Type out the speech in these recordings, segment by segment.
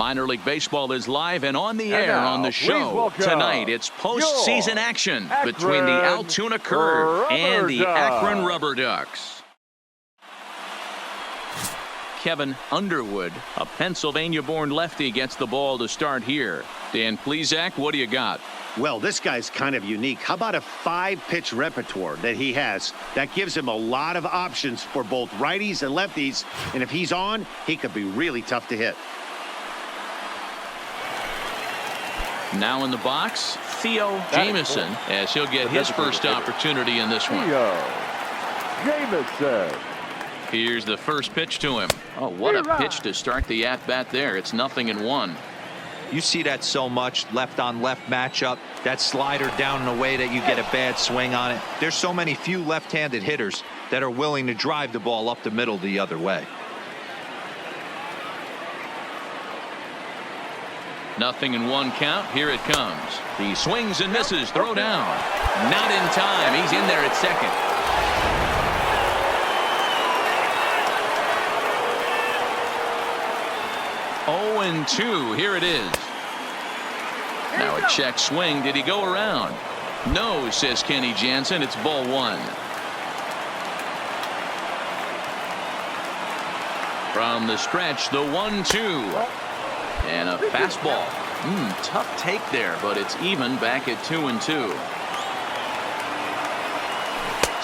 Minor League Baseball is live and on the air on the show. Tonight, it's postseason action between the Altoona Curve and the Akron Rubber Ducks. Kevin Underwood, a Pennsylvania-born lefty, gets the ball to start here. Dan Plesac, what do you got? Well, this guy's kind of unique. How about a 5-pitch repertoire that he has? That gives him a lot of options for both righties and lefties. And if he's on, he could be really tough to hit. Now in the box, Theo Jamieson, as he'll get his first opportunity in this one. Jamieson. Here's the first pitch to him. Oh, what a pitch to start the at-bat there. It's 0-1. You see that so much, left-on-left matchup. That slider down in a way that you get a bad swing on it. There's so many few left-handed hitters that are willing to drive the ball up the middle the other way. 0-1 count. Here it comes. He swings and misses. Throw down. Not in time. He's in there at second. Oh, 0-2. Here it is. Now a check swing. Did he go around? No, says Kenny Jansen. It's ball 1. From the stretch, the 1-2. And a fastball. Tough take there, but it's even back at 2-2.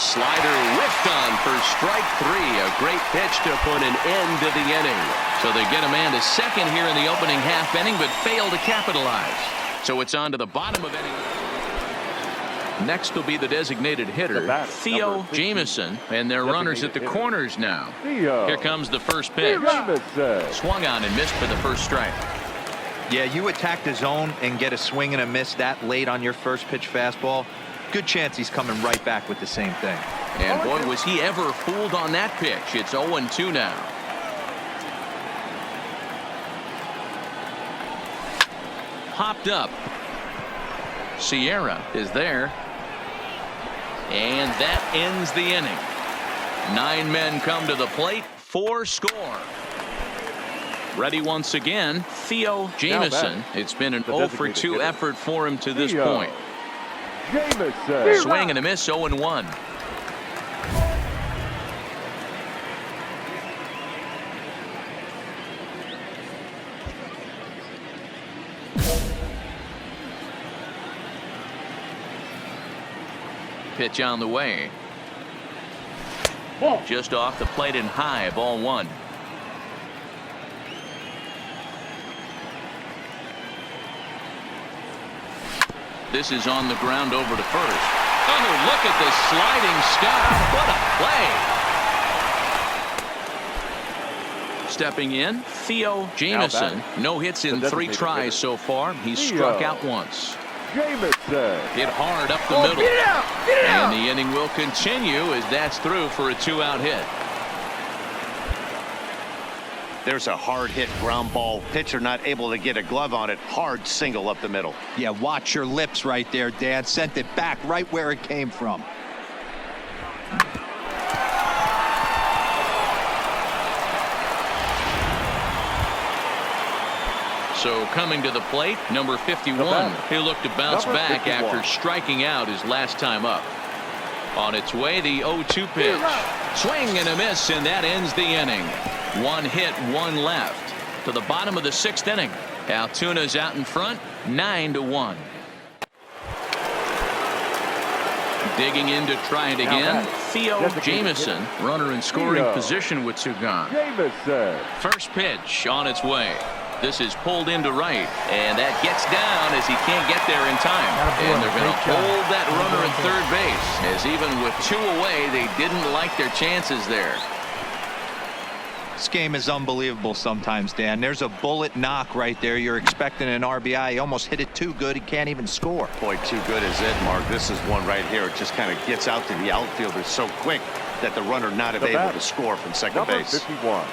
Slider whiffed on for strike 3. A great pitch to put an end to the inning. So they get a man to second here in the opening half inning, but fail to capitalize. So it's on to the bottom of inning. Next will be the designated hitter, Theo Jamieson, and their runners at the corners now. Here comes the first pitch. Swung on and missed for the first strike. Yeah, you attack the zone and get a swing and a miss that late on your first pitch fastball. Good chance he's coming right back with the same thing. And boy, was he ever fooled on that pitch. It's 0-2 now. Popped up. Sierra is there. And that ends the inning. 9 men come to the plate. 4 score. Ready once again, Theo Jamieson. It's been an 0-for-2 effort for him to this point. Jamieson. Swing and a miss, 0-1. Pitch on the way. Just off the plate and high, ball 1. This is on the ground over to first. Oh, look at the sliding stop. What a play. Stepping in, Theo Jamieson. No hits in 3 tries so far. He's struck out once. Jamieson. Hit hard up the middle. And the inning will continue as that's through for a 2-out hit. There's a hard hit ground ball. Pitcher not able to get a glove on it. Hard single up the middle. Yeah, watch your lips right there, Dan. Sent it back right where it came from. So coming to the plate, number 51. He'll look to bounce back after striking out his last time up. On its way, the 0-2 pitch. Swing and a miss, and that ends the inning. 1 hit, 1 left. To the bottom of the 6th inning. Altoona's out in front, 9-1. Digging in to try it again, Theo Jamieson. Runner in scoring position with 2 gone. First pitch on its way. This is pulled into right, and that gets down as he can't get there in time. And they're going to hold that runner at third base, as even with 2 away, they didn't like their chances there. This game is unbelievable sometimes, Dan. There's a bullet knock right there. You're expecting an RBI. He almost hit it too good. He can't even score. Boy, too good is it, Mark. This is one right here. It just kind of gets out to the outfielder so quick that the runner not able to score from second base. 51.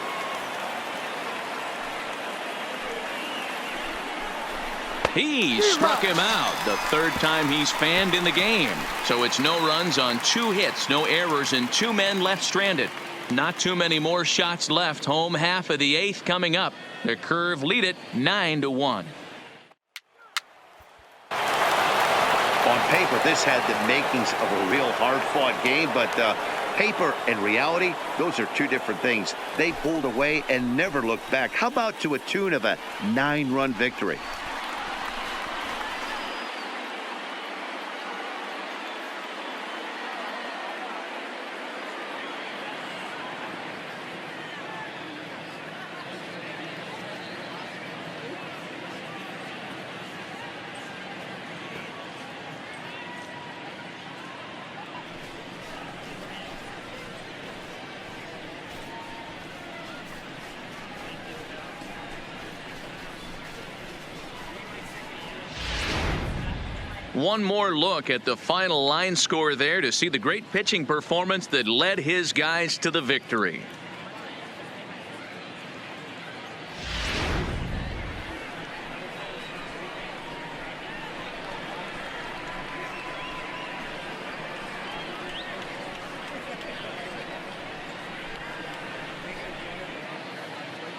He struck him out the 3rd time he's fanned in the game. So it's no runs on 2 hits, no errors, and 2 men left stranded. Not too many more shots left. Home half of the 8th coming up. The Curve lead it 9-1. On paper, this had the makings of a real hard-fought game, but paper and reality, those are two different things. They pulled away and never looked back. How about to a tune of a 9-run victory? One more look at the final line score there to see the great pitching performance that led his guys to the victory.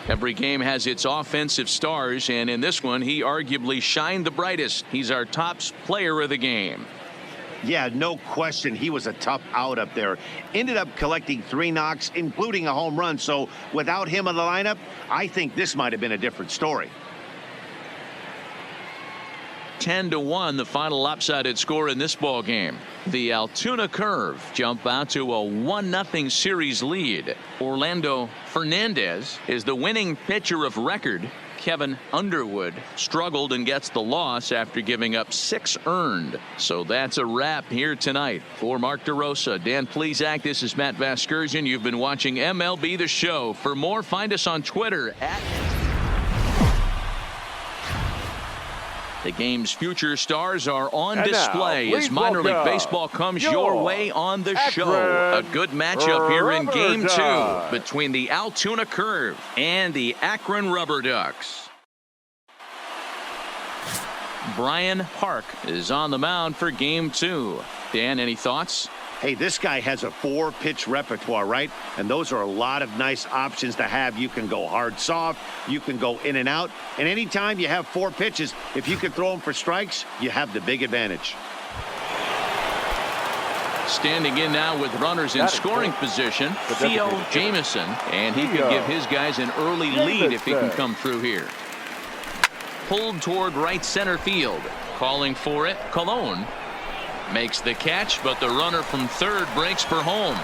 Every game has its offensive stars, and in this one, he arguably shined the brightest. He's our top player of the game. Yeah, no question. He was a tough out up there. Ended up collecting 3 knocks, including a home run. So without him in the lineup, I think this might have been a different story. 10-1, the final lopsided score in this ball game. The Altoona Curve jump out to a 1-0 series lead. Orlando Fernandez is the winning pitcher of record. Kevin Underwood struggled and gets the loss after giving up 6 earned. So that's a wrap here tonight. For Mark DeRosa, Dan Plesac, this is Matt Vasgersian. You've been watching MLB The Show. For more, find us on Twitter at... The game's future stars are on display as minor league baseball comes your way on the show. A good matchup here in Game 2 between the Altoona Curve and the Akron Rubber Ducks. Brian Park is on the mound for Game 2. Dan, any thoughts? Hey, this guy has a 4-pitch repertoire, right? And those are a lot of nice options to have. You can go hard, soft. You can go in and out. And anytime you have 4 pitches, if you can throw them for strikes, you have the big advantage. Standing in now with runners in scoring position, Theo Jamison. And he could give his guys an early lead if he can come through here. Pulled toward right center field. Calling for it, Colon. Makes the catch, but the runner from third breaks for home.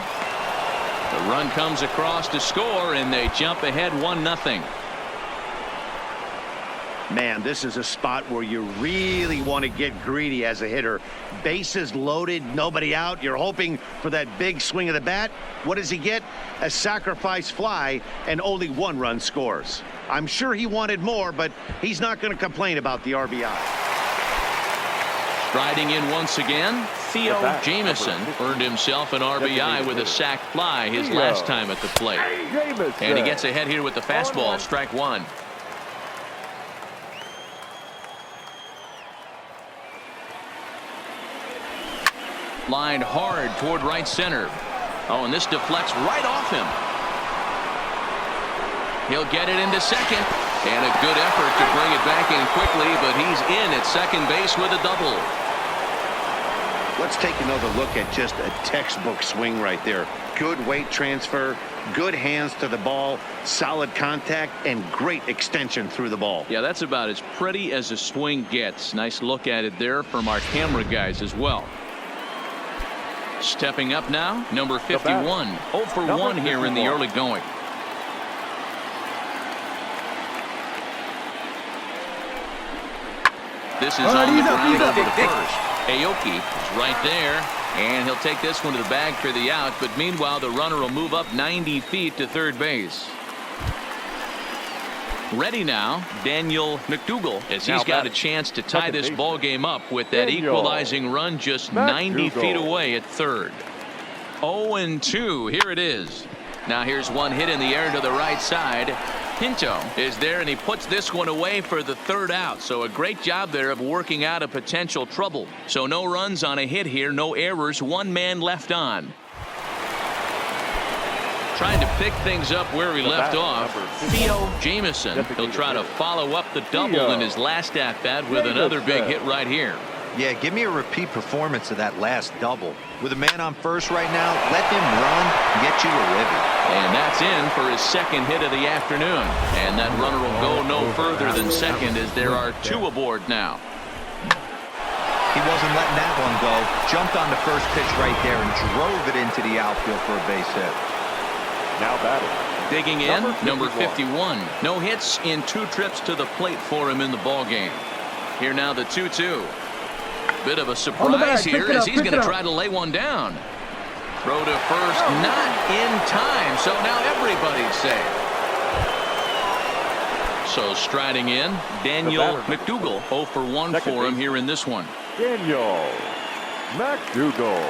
The run comes across to score, and they jump ahead 1-0. Man, this is a spot where you really want to get greedy as a hitter. Bases loaded, nobody out. You're hoping for that big swing of the bat. What does he get? A sacrifice fly, and only 1 run scores. I'm sure he wanted more, but he's not going to complain about the RBI. Striding in once again, Theo Jamison earned himself an RBI with a sac fly his last time at the plate. And he gets ahead here with the fastball, strike 1. Lined hard toward right center. Oh, and this deflects right off him. He'll get it into second. And a good effort to bring it back in quickly, but he's in at second base with a double. Let's take another look at just a textbook swing right there. Good weight transfer, good hands to the ball, solid contact, and great extension through the ball. Yeah, that's about as pretty as a swing gets. Nice look at it there from our camera guys as well. Stepping up now, number 51. 0 for 1 here in the early going. This is on the ground over the first. Aoki is right there, and he'll take this one to the bag for the out. But meanwhile, the runner will move up 90 feet to third base. Ready now, Daniel McDougal, as he's got a chance to tie this ball game up with that equalizing run just 90 feet away at third. 0-2. Here it is. Now here's one hit in the air to the right side. Pinto is there, and he puts this one away for the third out. So a great job there of working out a potential trouble. So no runs on a hit here, no errors, 1 man left on. Trying to pick things up where we left off. Theo Jamieson. He'll try to follow up the double in his last at-bat with another big hit right here. Yeah, give me a repeat performance of that last double. With a man on first right now, let him run and get you a ribby. And that's in for his second hit of the afternoon. And that runner will go no further than second as there are two aboard now. He wasn't letting that one go. Jumped on the first pitch right there and drove it into the outfield for a base hit. Now batting. Digging in, number 51. No hits in 2 trips to the plate for him in the ball game. Here now the 2-2. Bit of a surprise here as he's going to try to lay one down. Throw to first, not in time, so now everybody's safe. So striding in, Daniel McDougal. 0 for 1 for him here in this one. Daniel McDougal.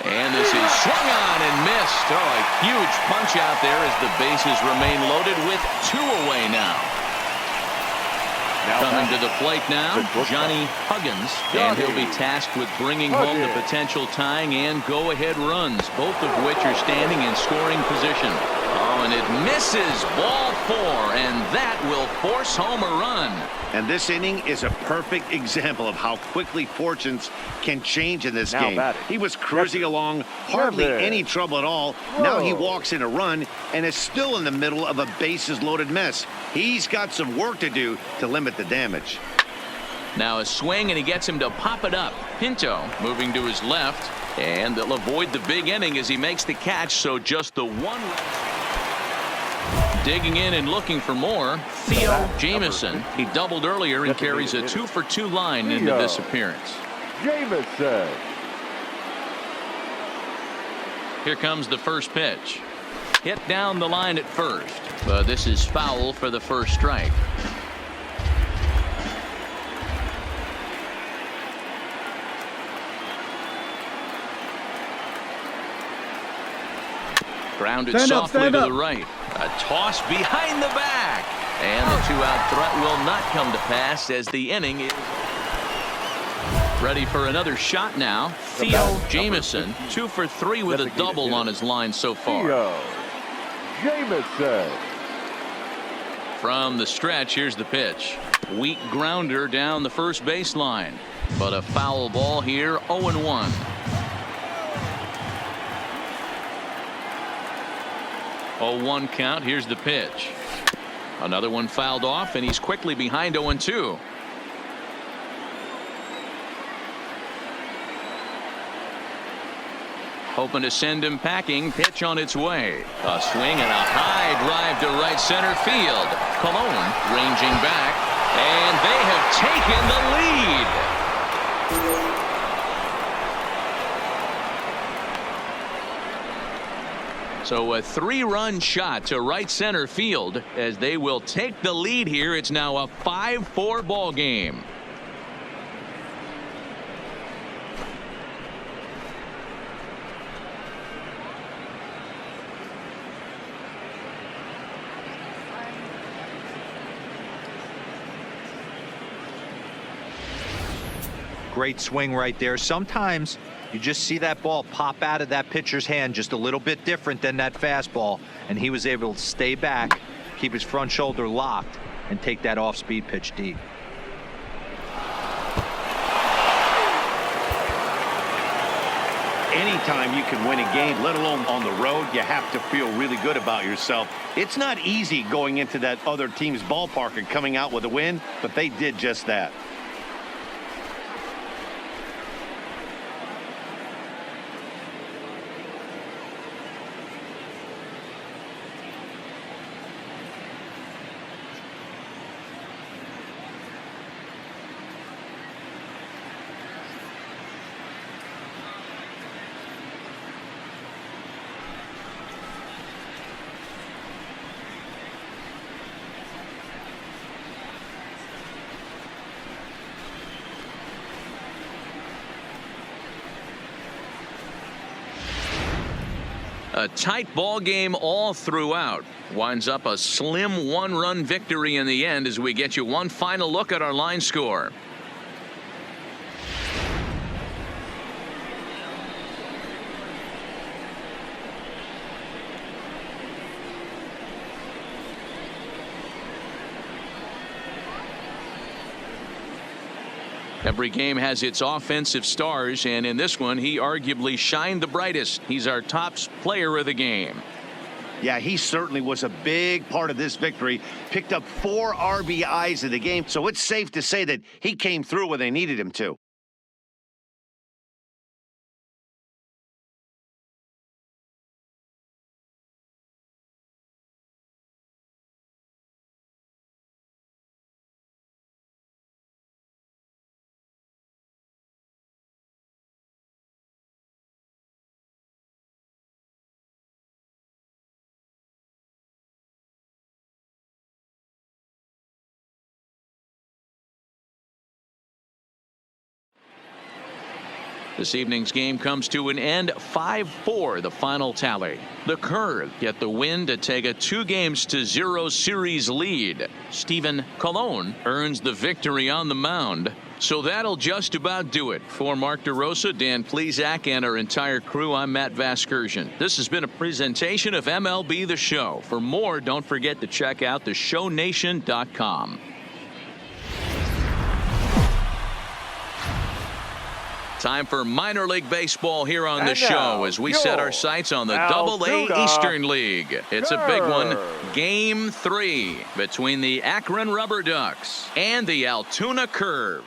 And this is swung on and missed. Oh, a huge punch out there as the bases remain loaded with 2 away now. Coming to the plate now, Johnny Huggins, and he'll be tasked with bringing home the potential tying and go-ahead runs, both of which are standing in scoring position. Oh, and it misses, ball 4, and that will force home a run. And this inning is a perfect example of how quickly fortunes can change in this game. He was cruising along, hardly any trouble at all. Now he walks in a run and is still in the middle of a bases-loaded mess. He's got some work to do to limit the damage. Now a swing, and he gets him to pop it up. Pinto moving to his left, and they'll avoid the big inning as he makes the catch, so just the one. Digging in and looking for more, Theo Jamieson. He doubled earlier and carries a 2 for 2 line into this appearance. Jamieson. Here comes the first pitch. Hit down the line at first, but this is foul for the first strike. Grounded softly to the right. A toss behind the back. And the 2-out threat will not come to pass as the inning is ready for another shot now. Theo Jamieson, 2 for 3 with a double on his line so far. Theo Jamieson. From the stretch, here's the pitch. Weak grounder down the first baseline. But a foul ball here, 0-1. 0-1 count. Here's the pitch. Another one fouled off, and he's quickly behind 0-2. Hoping to send him packing. Pitch on its way. A swing and a high drive to right center field. Cologne ranging back, and they have taken the lead. So a 3-run shot to right center field as they will take the lead here. It's now a 5-4 ball game. Great swing right there. Sometimes you just see that ball pop out of that pitcher's hand just a little bit different than that fastball, and he was able to stay back, keep his front shoulder locked, and take that off-speed pitch deep. Anytime you can win a game, let alone on the road, you have to feel really good about yourself. It's not easy going into that other team's ballpark and coming out with a win, but they did just that. A tight ball game all throughout. Winds up a slim 1-run victory in the end as we get you one final look at our line score. Every game has its offensive stars, and in this one, he arguably shined the brightest. He's our top player of the game. Yeah, he certainly was a big part of this victory. Picked up 4 RBIs in the game, so it's safe to say that he came through when they needed him to. This evening's game comes to an end 5-4 the final tally. The Curve get the win to take a 2-0 series lead. Stephen Colon earns the victory on the mound. So that'll just about do it. For Mark DeRosa, Dan Plesac, and our entire crew, I'm Matt Vasgersian. This has been a presentation of MLB The Show. For more, don't forget to check out theshownation.com. Time for minor league baseball here on the show as we set our sights on the Double-A Eastern League. It's a big one. Game 3 between the Akron Rubber Ducks and the Altoona Curve.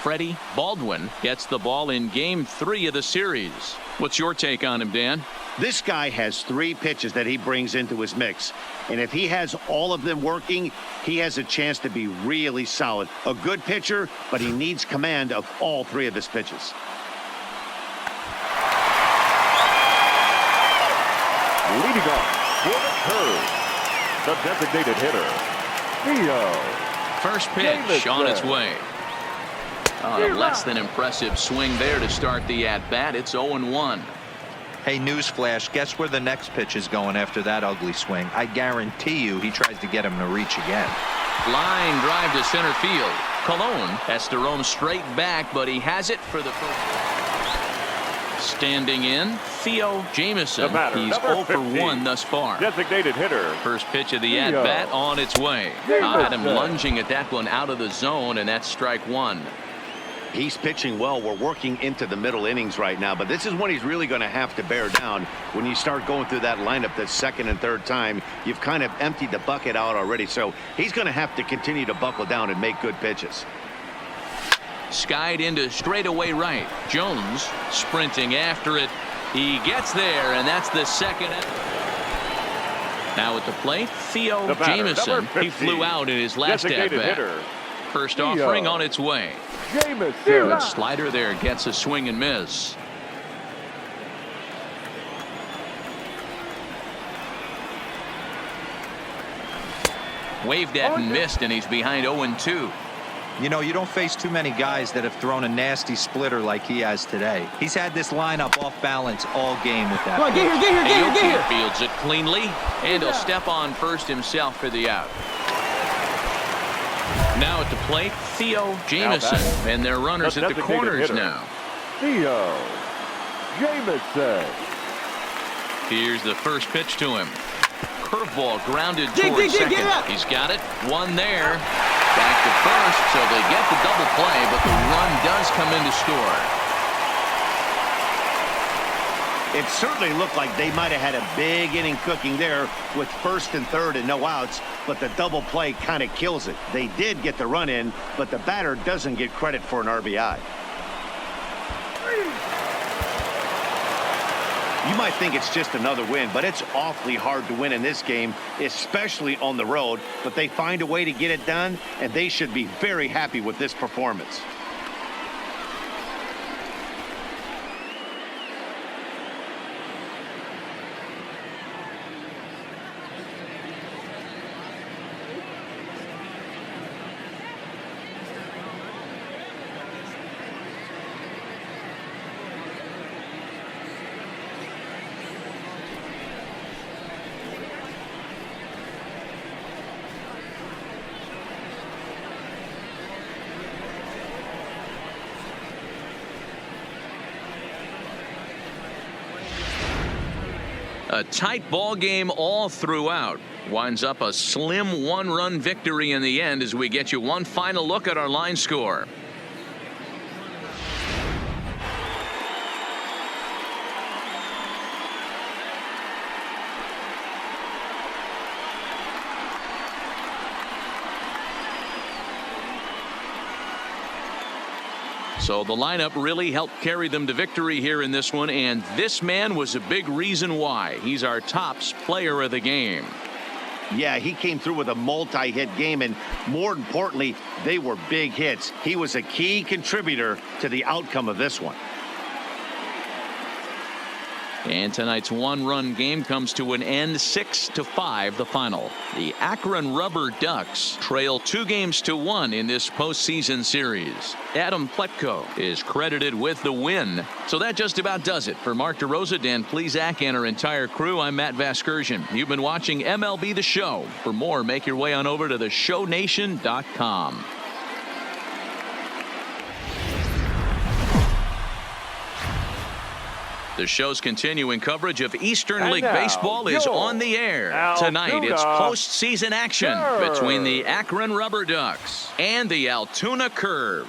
Freddie Baldwin gets the ball in Game 3 of the series. What's your take on him, Dan? This guy has 3 pitches that he brings into his mix. And if he has all of them working, he has a chance to be really solid. A good pitcher, but he needs command of all 3 of his pitches. Leading off for the Curve, the designated hitter, Theo. First pitch on its way. A less than impressive swing there to start the at-bat. It's 0-1. Hey, newsflash, guess where the next pitch is going after that ugly swing? I guarantee you he tries to get him to reach again. Line drive to center field. Colon has to roam straight back, but he has it for the first. Standing in, Theo Jamison. He's 0 for 1 thus far. Designated hitter. First pitch of the at-bat on its way. I had him lunging at that one out of the zone, and that's strike 1. He's pitching well. We're working into the middle innings right now, but this is when he's really going to have to bear down. When you start going through that lineup the second and third time, you've kind of emptied the bucket out already. So he's going to have to continue to buckle down and make good pitches. Skied into straightaway right. Jones sprinting after it. He gets there, and that's the second. Now at the plate, Theo Jamison. He flew out in his last at-bat. First offering on its way. The slider there gets a swing and miss. Waved at and missed, and he's behind 0-2. You know, you don't face too many guys that have thrown a nasty splitter like he has today. He's had this lineup off balance all game with that. Come on, get here. Fields it cleanly, and he'll step on first himself for the out. Now at the plate, Theo Jamison, and their runners at the corners now. Theo Jamison. Here's the first pitch to him. Curveball grounded towards second. He's got it. One there. Back to first, so they get the double play, but the run does come in to score. It certainly looked like they might have had a big inning cooking there with first and third and no outs, but the double play kind of kills it. They did get the run in, but the batter doesn't get credit for an RBI. You might think it's just another win, but it's awfully hard to win in this game, especially on the road. But they find a way to get it done, and they should be very happy with this performance. A tight ball game all throughout. Winds up a slim one-run victory in the end as we get you one final look at our line score. So the lineup really helped carry them to victory here in this one, and this man was a big reason why. He's our tops player of the game. Yeah, he came through with a multi-hit game, and more importantly, they were big hits. He was a key contributor to the outcome of this one. And tonight's one-run game comes to an end, 6-5 the final. The Akron Rubber Ducks trail 2-1 in this postseason series. Adam Pletko is credited with the win. So that just about does it. For Mark DeRosa, Dan Plesac, and our entire crew, I'm Matt Vasgersian. You've been watching MLB The Show. For more, make your way on over to theshownation.com. The show's continuing coverage of Eastern League Baseball is on the air. Tonight, it's postseason action between the Akron Rubber Ducks and the Altoona Curve.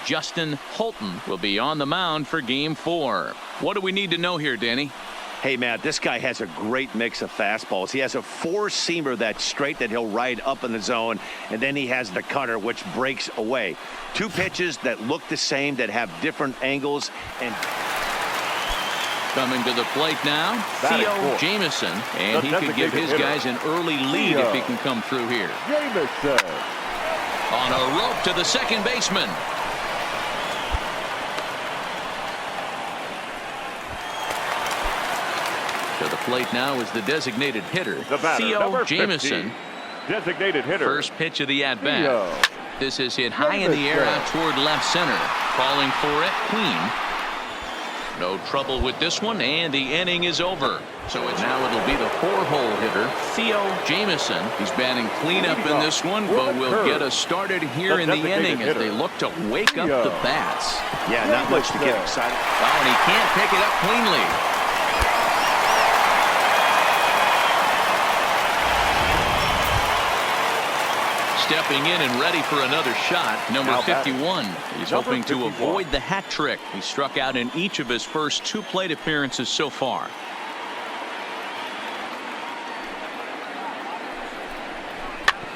Justin Holton will be on the mound for Game 4. What do we need to know here, Danny? Hey, Matt, this guy has a great mix of fastballs. He has a four-seamer that's straight that he'll ride up in the zone, and then he has the cutter, which breaks away. Two pitches that look the same, that have different angles. And coming to the plate now, Theo Jamison, and he could give his guys an early lead if he can come through here. Jamison. On a rope to the second baseman. To the plate now is the designated hitter, Theo Jamison. Designated hitter. First pitch of the at-bat. This is hit high in the air out toward left center. Calling for it, Queen. No trouble with this one, and the inning is over. So it'll be the four-hole hitter, Theo Jamison. He's batting cleanup in this one, but will get us started here in the inning as they look to wake up the bats. Yeah, not much to get excited. Oh, and he can't pick it up cleanly. Stepping in and ready for another shot, number 51. He's hoping to avoid the hat trick. He struck out in each of his first two plate appearances so far.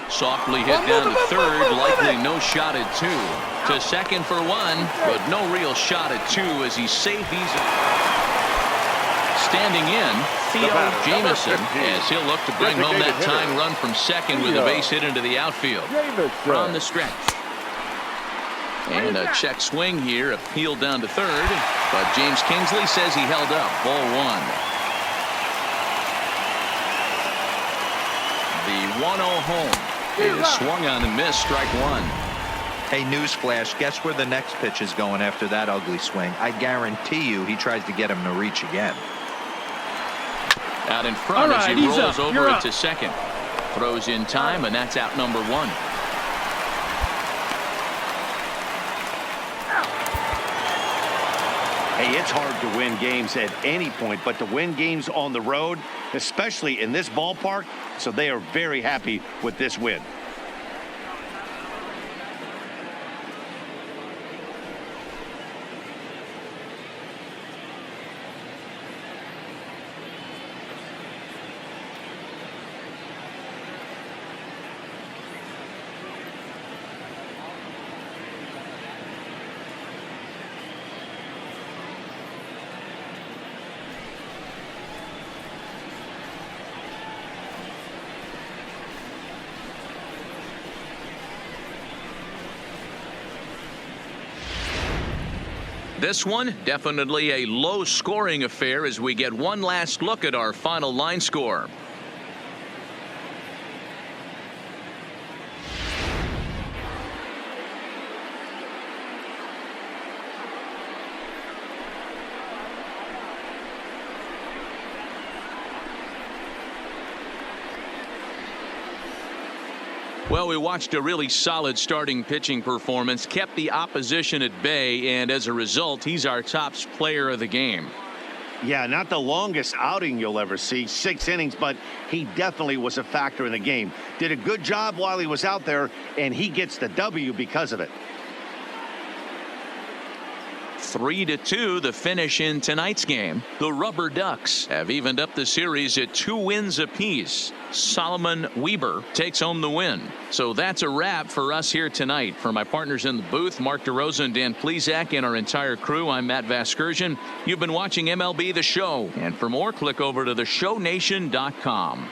Softly hit down to third, likely no shot at two. To second for one, but no real shot at two as he's safe. Standing in, Theo Jamison, as he'll look to bring home that tying run from second with a base hit into the outfield. From the stretch. And a check swing here, appealed down to third, but James Kingsley says he held up. Ball one. The 1-0 home is swung on and missed, strike one. Hey, newsflash, guess where the next pitch is going after that ugly swing? I guarantee you he tries to get him to reach again. Out in front as he rolls over it to second. Throws in time, and that's out number one. Hey, it's hard to win games at any point, but to win games on the road, especially in this ballpark, so they are very happy with this win. This one, definitely a low-scoring affair as we get one last look at our final line score. Well, we watched a really solid starting pitching performance, kept the opposition at bay, and as a result, he's our top player of the game. Yeah, not the longest outing you'll ever see, 6 innings, but he definitely was a factor in the game. Did a good job while he was out there, and he gets the W because of it. 3-2 the finish in tonight's game. The Rubber Ducks have evened up the series at 2 wins apiece. Solomon Weber takes home the win. So that's a wrap for us here tonight. For my partners in the booth, Mark DeRosa and Dan Plesac, and our entire crew, I'm Matt Vasgersian. You've been watching MLB The Show. And for more, click over to theshownation.com.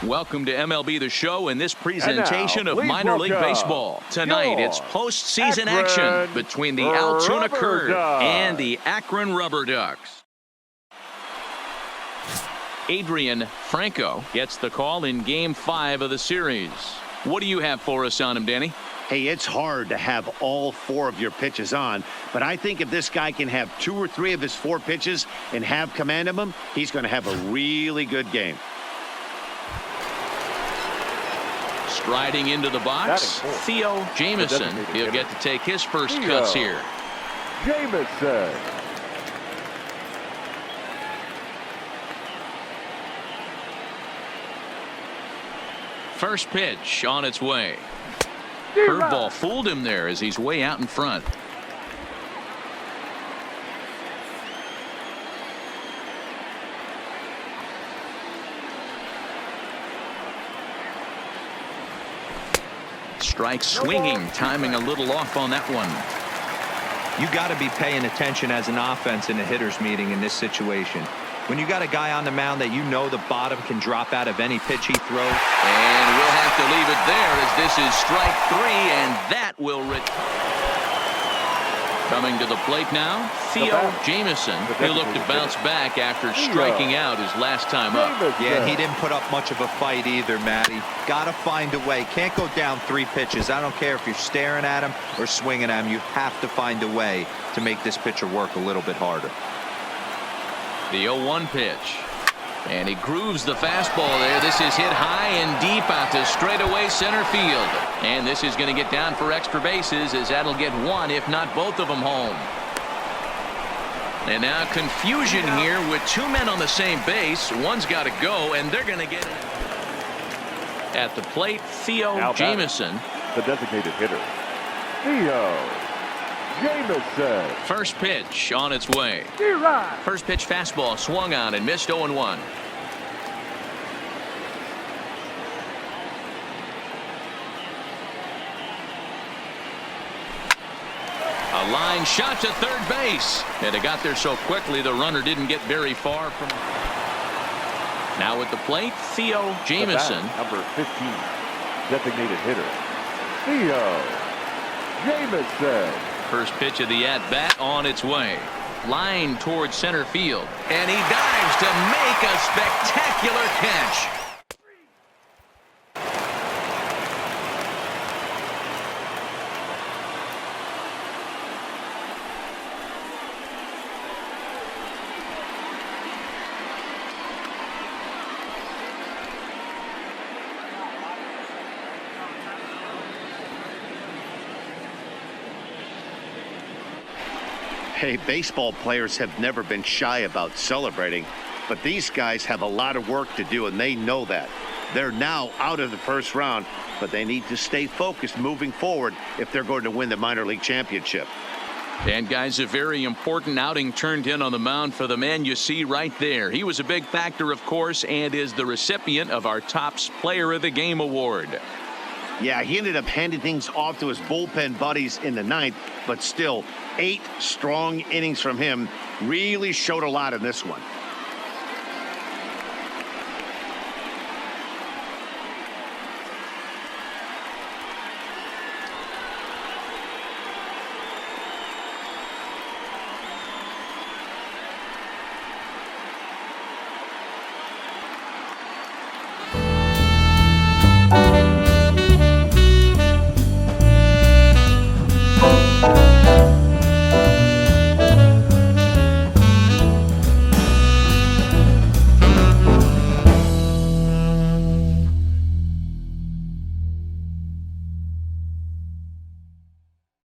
Welcome to MLB The Show and this presentation of minor league baseball. Tonight, it's postseason action between the Altoona Curve and the Akron Rubber Ducks. Adrian Franco gets the call in Game 5 of the series. What do you have for us on him, Danny? Hey, it's hard to have all 4 of your pitches on, but I think if this guy can have 2 or 3 of his 4 pitches and have command of them, he's going to have a really good game. Striding into the box, Theo Jamison. He'll get to take his first cuts here. Jamison. First pitch on its way. Curveball fooled him there as he's way out in front. Strike swinging, timing a little off on that one. You got to be paying attention as an offense in a hitter's meeting in this situation. When you got a guy on the mound that you know the bottom can drop out of any pitch he throws. And we'll have to leave it there as this is strike 3, and that will coming to the plate now, Theo Jamison. He'll look to bounce back after striking out his last time up. Yeah, he didn't put up much of a fight either, Matty. Got to find a way. Can't go down 3 pitches. I don't care if you're staring at him or swinging at him. You have to find a way to make this pitcher work a little bit harder. The 0-1 pitch. And he grooves the fastball there. This is hit high and deep out to straightaway center field. And this is going to get down for extra bases as that'll get 1, if not both of them, home. And now confusion here with 2 men on the same base. One's got to go, and they're going to get it. At the plate, Theo Jamison. The designated hitter, Theo Jamison. First pitch on its way. First pitch fastball swung on and missed 0-1. A line shot to third base. And it got there so quickly the runner didn't get very far from. Now at the plate, Theo Jamison. Number 15, designated hitter, Theo Jamison. First pitch of the at-bat on its way. Line towards center field. And he dives to make a spectacular catch. Hey, baseball players have never been shy about celebrating, but these guys have a lot of work to do, and they know that. They're now out of the first round, but they need to stay focused moving forward if they're going to win the minor league championship. And guys, a very important outing turned in on the mound for the man you see right there. He was a big factor, of course, and is the recipient of our Topps Player of the Game award. Yeah, he ended up handing things off to his bullpen buddies in the 9th, but still 8 strong innings from him really showed a lot in this one.